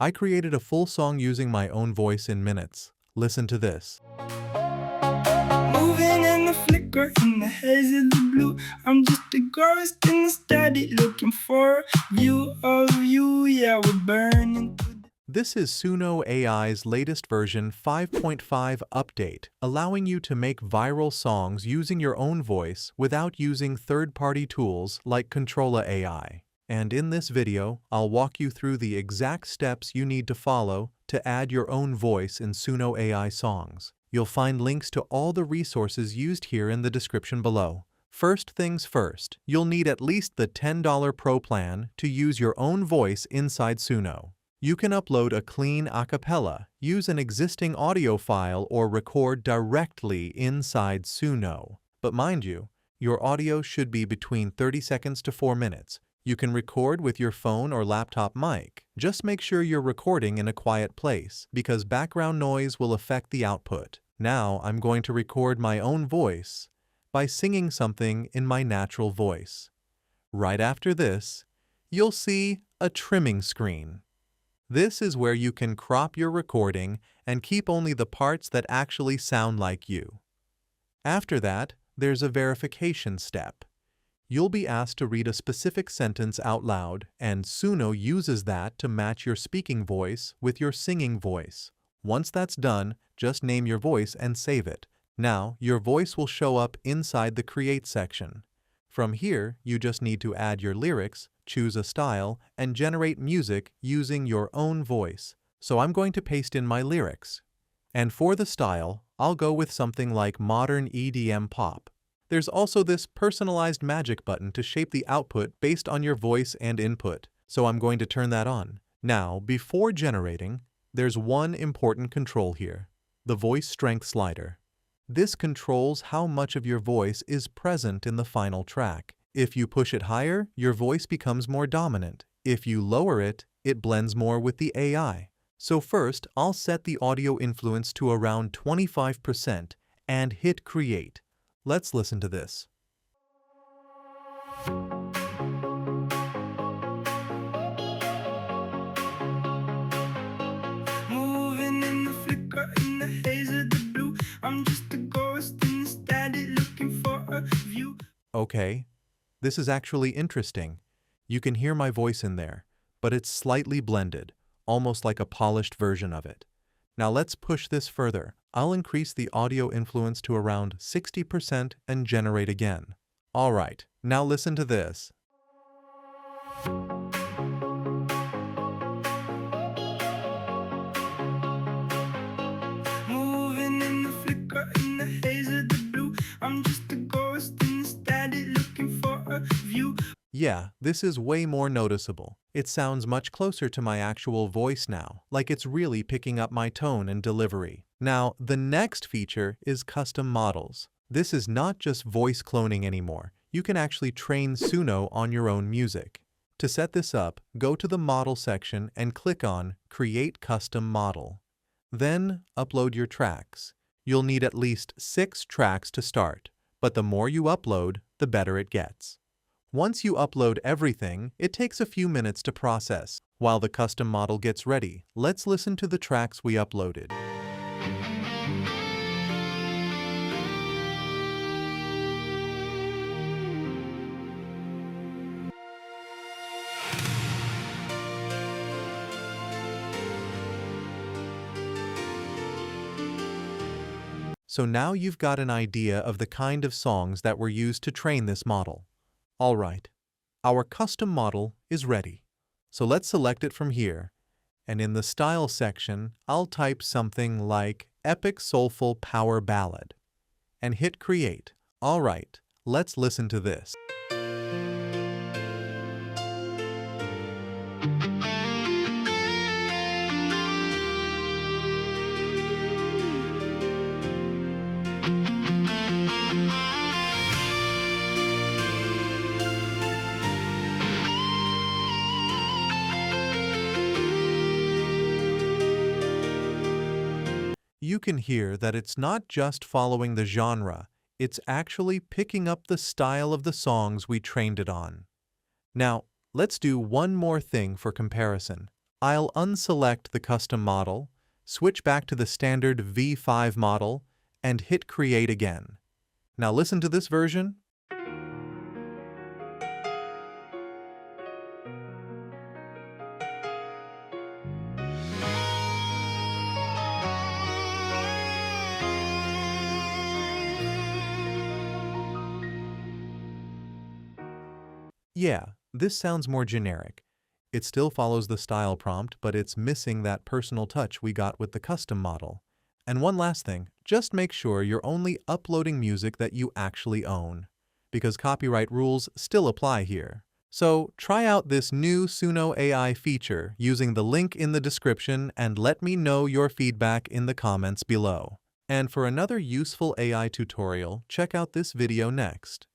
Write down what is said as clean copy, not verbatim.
I created a full song using my own voice in minutes. Listen to this. Moving in the flicker, in the haze of the blue. I'm just a ghost in the study, looking for a view of you. Yeah, we're burning. This is Suno AI's latest version 5.5 update, allowing you to make viral songs using your own voice without using third-party tools like Controlla AI. And in this video, I'll walk you through the exact steps you need to follow to add your own voice in Suno AI songs. You'll find links to all the resources used here in the description below. First things first, you'll need at least the $10 Pro plan to use your own voice inside Suno. You can upload a clean a cappella, use an existing audio file, or record directly inside Suno. But mind you, your audio should be between 30 seconds to 4 minutes. You can record with your phone or laptop mic. Just make sure you're recording in a quiet place, because background noise will affect the output. Now I'm going to record my own voice by singing something in my natural voice. Right after this, you'll see a trimming screen. This is where you can crop your recording and keep only the parts that actually sound like you. After that, there's a verification step. You'll be asked to read a specific sentence out loud, and Suno uses that to match your speaking voice with your singing voice. Once that's done, just name your voice and save it. Now, your voice will show up inside the Create section. From here, you just need to add your lyrics, choose a style, and generate music using your own voice. So I'm going to paste in my lyrics. And for the style, I'll go with something like modern EDM pop. There's also this personalized magic button to shape the output based on your voice and input, so I'm going to turn that on. Now, before generating, there's one important control here, the voice strength slider. This controls how much of your voice is present in the final track. If you push it higher, your voice becomes more dominant. If you lower it, it blends more with the AI. So first, I'll set the audio influence to around 25% and hit Create. Let's listen to this. Moving in the flicker, in the haze of the blue. I'm just a ghost in the study, looking for a view. Okay, this is actually interesting. You can hear my voice in there, but it's slightly blended, almost like a polished version of it. Now let's push this further. I'll increase the audio influence to around 60% and generate again. Alright, now listen to this. Moving in the flicker, in the haze of the blue. I'm just a ghost in the study, looking for a view. Yeah, this is way more noticeable. It sounds much closer to my actual voice now, like it's really picking up my tone and delivery. Now, the next feature is custom models. This is not just voice cloning anymore. You can actually train Suno on your own music. To set this up, go to the Model section and click on Create Custom Model. Then, upload your tracks. You'll need at least 6 tracks to start, but the more you upload, the better it gets. Once you upload everything, it takes a few minutes to process. While the custom model gets ready, let's listen to the tracks we uploaded. So now you've got an idea of the kind of songs that were used to train this model. Alright, our custom model is ready. So let's select it from here. And in the Style section, I'll type something like Epic Soulful Power Ballad and hit Create. Alright, let's listen to this. You can hear that it's not just following the genre, it's actually picking up the style of the songs we trained it on. Now, let's do one more thing for comparison. I'll unselect the custom model, switch back to the standard V5 model, and hit Create again. Now listen to this version. Yeah, this sounds more generic. It still follows the style prompt, but it's missing that personal touch we got with the custom model. And one last thing, just make sure you're only uploading music that you actually own, because copyright rules still apply here. So try out this new Suno AI feature using the link in the description and let me know your feedback in the comments below. And for another useful AI tutorial, check out this video next.